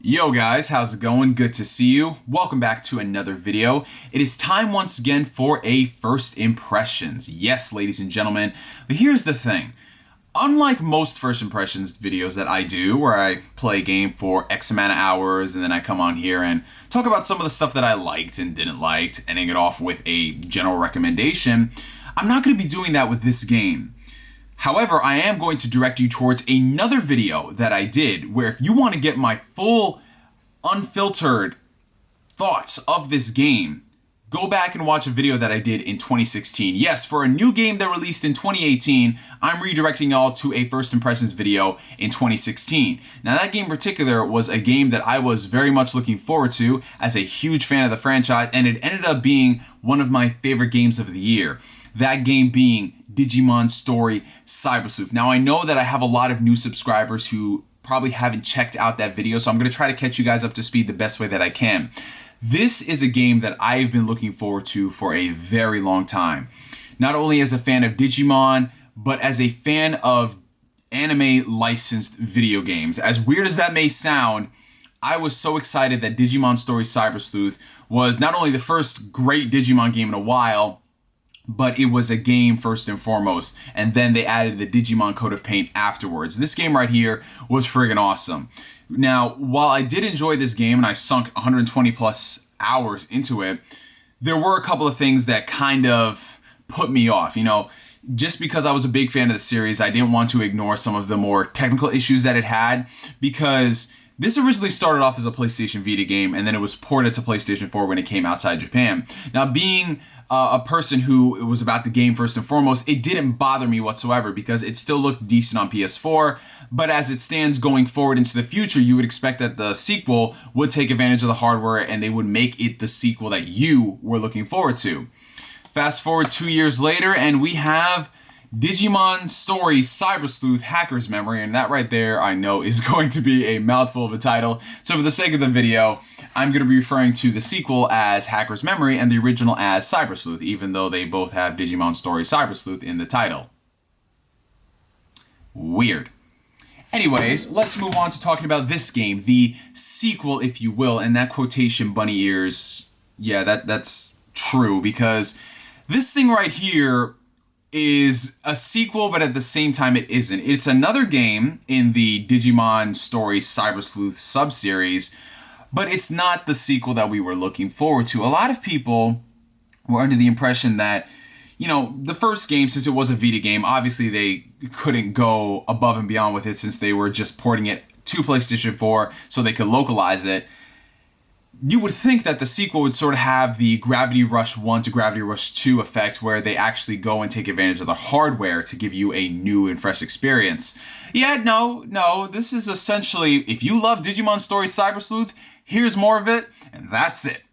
Yo guys, how's it going? Good to see you. Welcome back to another video. It is time once again for a first impressions. Yes, ladies and gentlemen, but here's the thing. Unlike most first impressions videos that I do, where I play a game for X amount of hours and then I come on here and talk about some of the stuff that I liked and didn't like, ending it off with a general recommendation, I'm not going to be doing that with this game. However, I am going to direct you towards another video that I did where if you want to get my full, unfiltered thoughts of this game, go back and watch a video that I did in 2016. Yes, for a new game that released in 2018, I'm redirecting y'all to a first impressions video in 2016. Now that game in particular was a game that I was very much looking forward to as a huge fan of the franchise, and it ended up being one of my favorite games of the year. That game being Digimon Story Cyber Sleuth. Now I know that I have a lot of new subscribers who probably haven't checked out that video, so I'm going to try to catch you guys up to speed the best way that I can. This is a game that I've been looking forward to for a very long time. Not only as a fan of Digimon, but as a fan of anime licensed video games. As weird as that may sound, I was so excited that Digimon Story Cyber Sleuth was not only the first great Digimon game in a while, but it was a game first and foremost, and then they added the Digimon Code of Paint afterwards. This game right here was friggin' awesome. Now, while I did enjoy this game and I sunk 120 plus hours into it, there were a couple of things that kind of put me off. You know, just because I was a big fan of the series, I didn't want to ignore some of the more technical issues that it had, because this originally started off as a PlayStation Vita game, and then it was ported to PlayStation 4 when it came outside Japan. Now, being a person who was about the game first and foremost, it didn't bother me whatsoever because it still looked decent on PS4, but as it stands going forward into the future, you would expect that the sequel would take advantage of the hardware and they would make it the sequel that you were looking forward to. Fast forward 2 years later, and we have Digimon Story Cyber Sleuth Hacker's Memory, and that right there I know is going to be a mouthful of a title. So for the sake of the video, I'm going to be referring to the sequel as Hacker's Memory and the original as Cyber Sleuth, even though they both have Digimon Story Cyber Sleuth in the title. Weird. Anyways, let's move on to talking about this game, the sequel, if you will, and that quotation bunny ears, yeah, that's true, because this thing right here is a sequel, but at the same time it isn't. It's another game in the Digimon Story Cyber Sleuth subseries, but it's not the sequel that we were looking forward to. A lot of people were under the impression that, you know, the first game, since it was a Vita game, obviously they couldn't go above and beyond with it since they were just porting it to PlayStation 4 so they could localize it. You would think that the sequel would sort of have the Gravity Rush 1 to Gravity Rush 2 effect, where they actually go and take advantage of the hardware to give you a new and fresh experience. Yeah, no, this is essentially, if you love Digimon Story Cyber Sleuth, here's more of it, and that's it.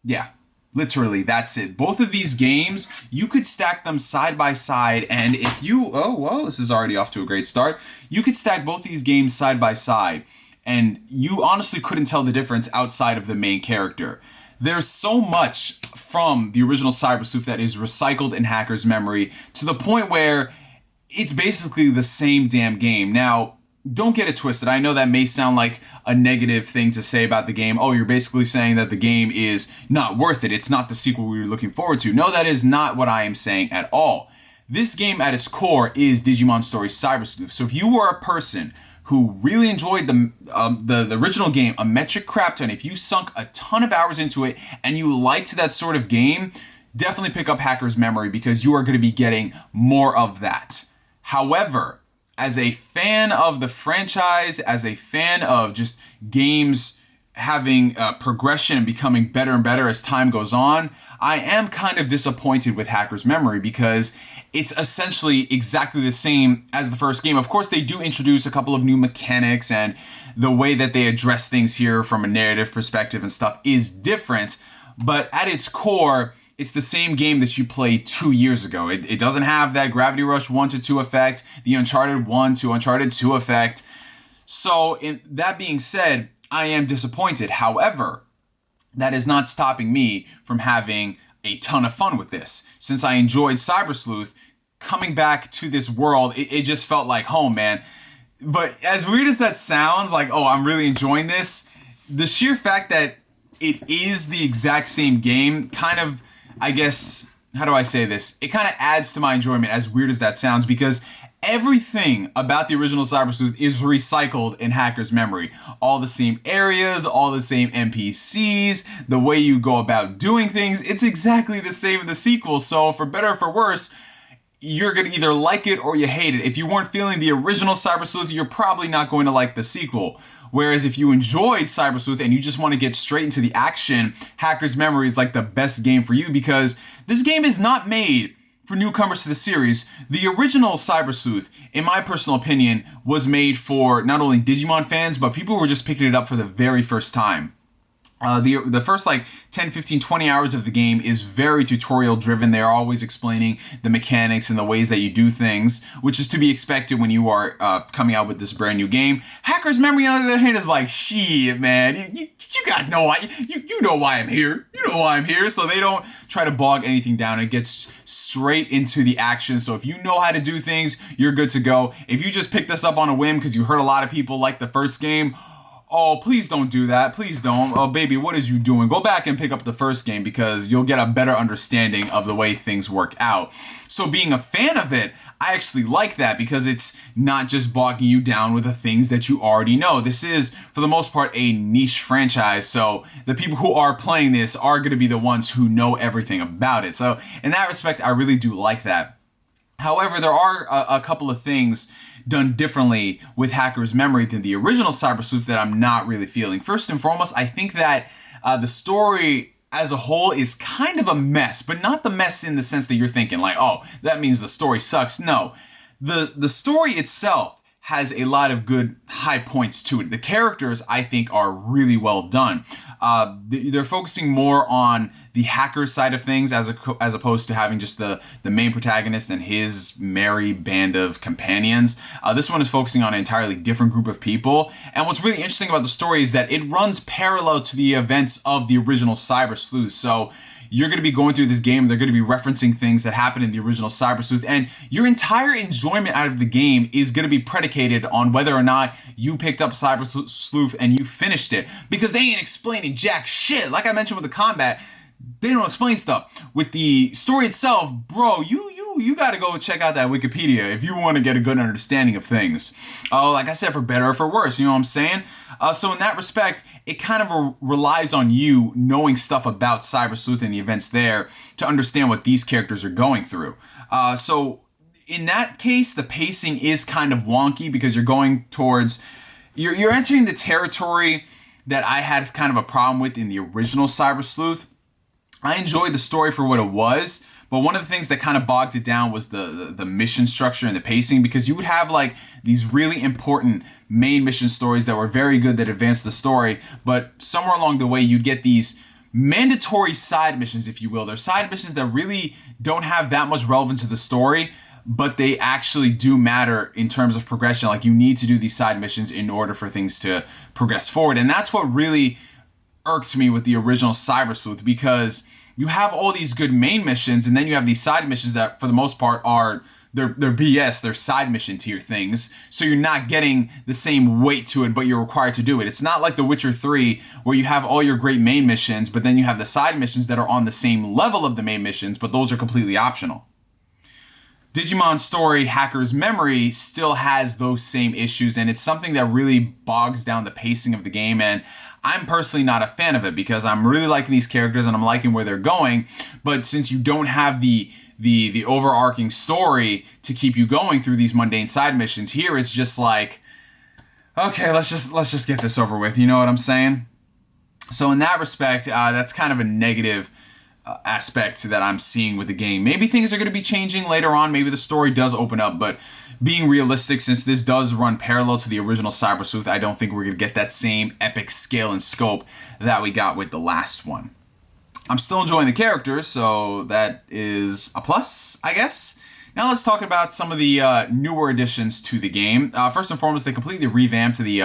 Yeah, literally, that's it. Both of these games, you could stack them side by side, and if you, oh, well, this is already off to a great start. You could stack both these games side by side, and you honestly couldn't tell the difference outside of the main character. There's so much from the original Cyber Sleuth that is recycled in Hacker's Memory to the point where it's basically the same damn game. Now, don't get it twisted. I know that may sound like a negative thing to say about the game. Oh, you're basically saying that the game is not worth it. It's not the sequel we were looking forward to. No, that is not what I am saying at all. This game at its core is Digimon Story Cyber Sleuth. So if you were a person who really enjoyed the original game, a metric crap ton, if you sunk a ton of hours into it and you liked that sort of game, definitely pick up Hacker's Memory because you are going to be getting more of that. However, as a fan of the franchise, as a fan of just games having progression and becoming better and better as time goes on, I am kind of disappointed with Hacker's Memory because it's essentially exactly the same as the first game. Of course, they do introduce a couple of new mechanics, and the way that they address things here from a narrative perspective and stuff is different, but at its core, it's the same game that you played 2 years ago. It doesn't have that Gravity Rush 1 to 2 effect, the Uncharted 1 to Uncharted 2 effect. So, that being said, I am disappointed. However, that is not stopping me from having a ton of fun with this. Since I enjoyed Cyber Sleuth, coming back to this world, it just felt like home, man. But as weird as that sounds, like, oh, I'm really enjoying this, the sheer fact that it is the exact same game kind of, I guess, how do I say this? It kind of adds to my enjoyment, as weird as that sounds, because everything about the original Cyber Sleuth is recycled in Hacker's memory. All the same areas, all the same NPCs, the way you go about doing things, it's exactly the same in the sequel. So for better or for worse, you're going to either like it or you hate it. If you weren't feeling the original Cyber Sleuth, you're probably not going to like the sequel. Whereas if you enjoyed Cyber Sleuth and you just want to get straight into the action, Hacker's Memory is like the best game for you, because this game is not made for newcomers to the series. The original Cyber Sleuth, in my personal opinion, was made for not only Digimon fans, but people who were just picking it up for the very first time. The first like 10, 15, 20 hours of the game is very tutorial driven. They're always explaining the mechanics and the ways that you do things, which is to be expected when you are coming out with this brand new game. Hacker's Memory, on the other hand, is like, shit, man, you guys know why, you know why I'm here. You know why I'm here. So they don't try to bog anything down. It gets straight into the action. So if you know how to do things, you're good to go. If you just pick this up on a whim because you heard a lot of people like the first game, oh, please don't do that. Please don't. Oh, baby, what is you doing? Go back and pick up the first game, because you'll get a better understanding of the way things work out. So being a fan of it, I actually like that, because it's not just bogging you down with the things that you already know. This is, for the most part, a niche franchise. So the people who are playing this are going to be the ones who know everything about it. So in that respect, I really do like that. However, there are a couple of things done differently with Hacker's Memory than the original Cyber Sleuth that I'm not really feeling. First and foremost, I think that the story as a whole is kind of a mess, but not the mess in the sense that you're thinking like, oh, that means the story sucks. No, the story itself has a lot of good high points to it. The characters, I think, are really well done. They're focusing more on the hacker side of things as opposed to having just the main protagonist and his merry band of companions. This one is focusing on an entirely different group of people. And what's really interesting about the story is that it runs parallel to the events of the original Cyber Sleuth. So you're going to be going through this game, they're going to be referencing things that happened in the original Cyber Sleuth, and your entire enjoyment out of the game is going to be predicated on whether or not you picked up Cyber Sleuth and you finished it, because they ain't explaining jack shit. Like I mentioned with the combat, they don't explain stuff. With the story itself, bro, you gotta go check out that Wikipedia if you want to get a good understanding of things. Like I said, for better or for worse, you know what I'm saying? So in that respect, it kind of relies on you knowing stuff about Cyber Sleuth and the events there to understand what these characters are going through. So in that case, the pacing is kind of wonky, because you're going towards, you're entering the territory that I had kind of a problem with in the original Cyber Sleuth. I enjoyed the story for what it was, but one of the things that kind of bogged it down was the mission structure and the pacing, because you would have like these really important main mission stories that were very good, that advanced the story, but somewhere along the way you'd get these mandatory side missions, if you will. They're side missions that really don't have that much relevance to the story, but they actually do matter in terms of progression. Like, you need to do these side missions in order for things to progress forward. And that's what really irked me with the original Cyber Sleuth, because you have all these good main missions, and then you have these side missions that, for the most part, are they're BS. They're side mission tier things, so you're not getting the same weight to it, but you're required to do it. It's not like The Witcher 3, where you have all your great main missions, but then you have the side missions that are on the same level of the main missions, but those are completely optional. Digimon Story Hacker's Memory still has those same issues, and it's something that really bogs down the pacing of the game, and I'm personally not a fan of it, because I'm really liking these characters and I'm liking where they're going, but since you don't have the overarching story to keep you going through these mundane side missions, here it's just like, okay, let's just get this over with, you know what I'm saying? So in that respect, that's kind of a negative aspect that I'm seeing with the game. Maybe things are going to be changing later on. Maybe the story does open up, but being realistic, since this does run parallel to the original Cyber Sleuth, I don't think we're going to get that same epic scale and scope that we got with the last one. I'm still enjoying the characters, so that is a plus, I guess. Now let's talk about some of the newer additions to the game. First and foremost, they completely revamped the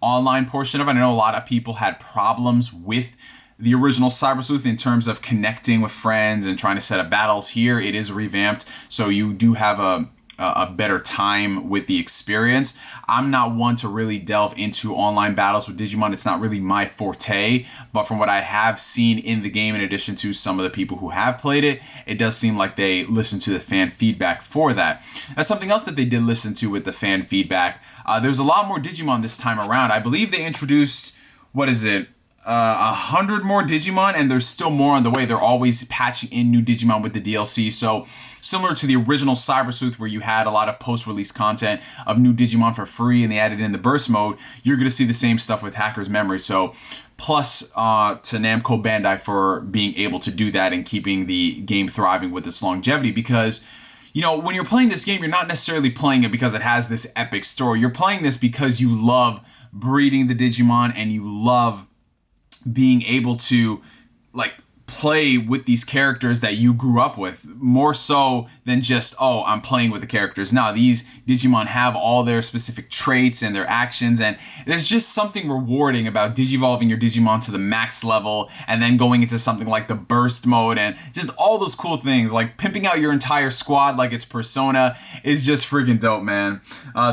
online portion of it. I know a lot of people had problems with the original Cyber Sleuth in terms of connecting with friends and trying to set up battles. Here it is revamped, so you do have a a better time with the experience. I'm not one to really delve into online battles with Digimon. It's not really my forte, but from what I have seen in the game, in addition to some of the people who have played it, it does seem like they listen to the fan feedback for that. That's something else that they did listen to with the fan feedback. There's a lot more Digimon this time around. I believe they introduced, 100 more Digimon, and there's still more on the way. They're always patching in new Digimon with the DLC. So similar to the original Cyber Sleuth, where you had a lot of post-release content of new Digimon for free and they added in the burst mode, you're going to see the same stuff with Hacker's Memory. So plus to Namco Bandai for being able to do that and keeping the game thriving with its longevity, because when you're playing this game, you're not necessarily playing it because it has this epic story. You're playing this because you love breeding the Digimon and you love being able to play with these characters that you grew up with, more so than just, oh, I'm playing with the characters. Now, these Digimon have all their specific traits and their actions, and there's just something rewarding about digivolving your Digimon to the max level and then going into something like the burst mode and just all those cool things, like pimping out your entire squad like it's Persona is just freaking dope, man.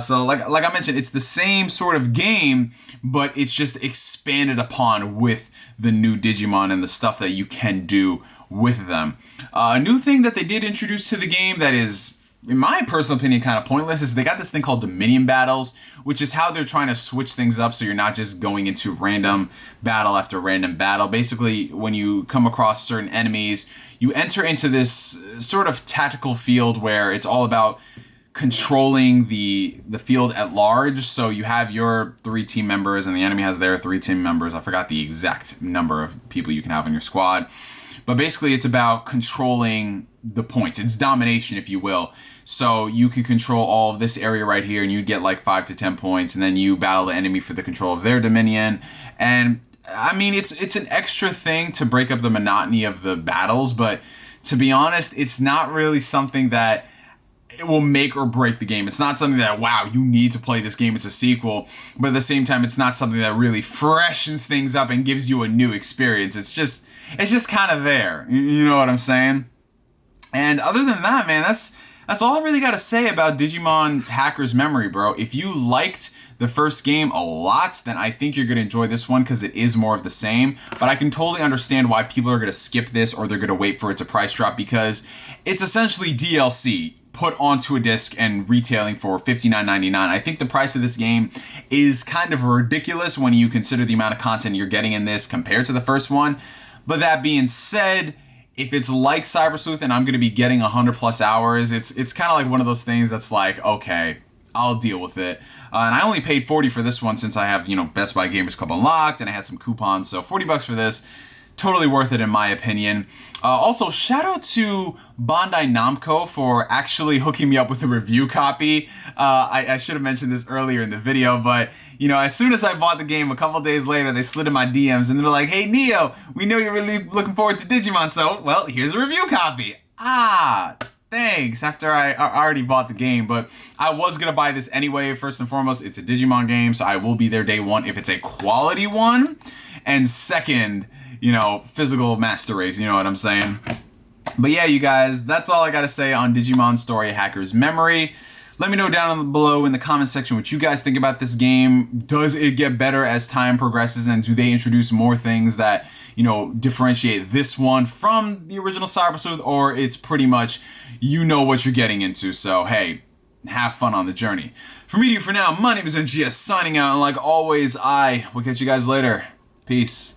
So like I mentioned, it's the same sort of game, but it's just expanded upon with the new Digimon and the stuff that you can do with them. A new thing that they did introduce to the game that is, in my personal opinion, kind of pointless is they got this thing called Dominion Battles, which is how they're trying to switch things up so you're not just going into random battle after random battle. Basically, when you come across certain enemies, you enter into this sort of tactical field where it's all about controlling the field at large. So you have your 3 team members and the enemy has their 3 team members. I forgot the exact number of people you can have on your squad. But basically it's about controlling the points. It's domination, if you will. So you can control all of this area right here and you get like 5 to 10 points, and then you battle the enemy for the control of their dominion. And I mean, it's an extra thing to break up the monotony of the battles, but to be honest, it's not really something that it will make or break the game. It's not something that, wow, you need to play this game, it's a sequel. But at the same time, it's not something that really freshens things up and gives you a new experience. It's just kind of there. You know what I'm saying? And other than that, man, that's all I really got to say about Digimon Hacker's Memory, bro. If you liked the first game a lot, then I think you're going to enjoy this one because it is more of the same. But I can totally understand why people are going to skip this or they're going to wait for it to price drop, because it's essentially DLC put onto a disc and retailing for $59.99. I think the price of this game is kind of ridiculous when you consider the amount of content you're getting in this compared to the first one. But that being said, if it's like Cyber Sleuth and I'm going to be getting 100 plus hours, it's kind of like one of those things that's like, okay, I'll deal with it. And I only paid $40 for this one since I have, Best Buy Gamers Club unlocked and I had some coupons. So $40 for this. Totally worth it in my opinion. Also, shout out to Bandai Namco for actually hooking me up with a review copy. I should have mentioned this earlier in the video, but as soon as I bought the game, a couple days later, they slid in my DMs and they're like, "Hey Neo, we know you're really looking forward to Digimon, so well, here's a review copy." Thanks. After I already bought the game, but I was gonna buy this anyway. First and foremost, it's a Digimon game, so I will be there day one if it's a quality one, and second, physical master race, you know what I'm saying? But yeah, you guys, that's all I gotta say on Digimon Story Hacker's Memory. Let me know down below in the comment section what you guys think about this game. Does it get better as time progresses, and do they introduce more things that, differentiate this one from the original Cyber Sleuth, or it's pretty much, what you're getting into. So, hey, have fun on the journey. For me, for now, my name is NGS signing out, and like always, I will catch you guys later. Peace.